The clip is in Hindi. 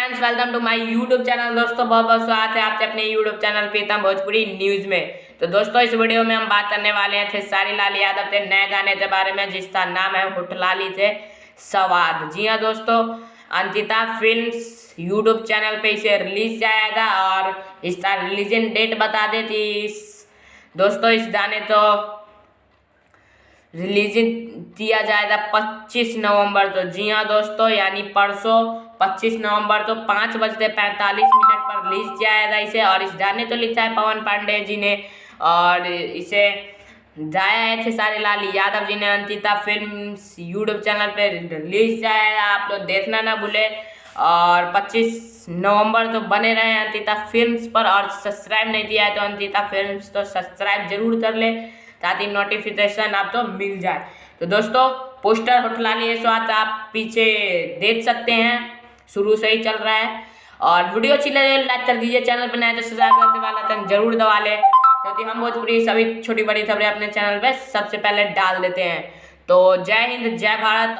Friends, welcome to my YouTube channel. दोस्तों बहुत बहुत स्वागत है आपके अपने YouTube channel Pritam Bhojpuri news में। तो दोस्तों इस वीडियो में हम बात करने वाले हैं खेसारी लाल यादव के नए गाने के बारे में जिसका नाम है होठलाली से सवाद। जी हाँ दोस्तों, अंकिता फिल्म्स यूट्यूब चैनल पे इसे रिलीज किया था और इसका रिलीजिंग डेट बता देती दोस्तों। इस गाने तो रिलीज किया जाएगा 25 नवंबर। तो जी हाँ दोस्तों, यानी परसों 25 नवंबर तो 5:45 पर रिलीज किया जाएगा इसे। और इस गाने तो लिखा है पवन पांडे जी ने और इसे गाया है खेसारी लाल यादव जी ने। अंकिता फिल्म्स यूट्यूब चैनल पे रिलीज किया है, आप लोग देखना ना भूले। और 25 नवंबर तो बने रहे अंकिता फिल्म्स पर, और सब्सक्राइब नहीं किया है तो अंकिता फिल्म्स तो सब्सक्राइब जरूर कर ले ताकि नोटिफिकेशन आप तो मिल जाए। तो दोस्तों पोस्टर होठलाली स्वाद आप पीछे देख सकते हैं, शुरू से ही चल रहा है। और वीडियो अच्छी लगे लाइक कर दीजिए, चैनल पर नए तो सब्सक्राइब करते वाला बटन जरूर दबा ले, क्योंकि हम भोजपुरी सभी छोटी बड़ी खबरें अपने चैनल पे सबसे पहले डाल देते हैं। तो जय हिंद, जय भारत।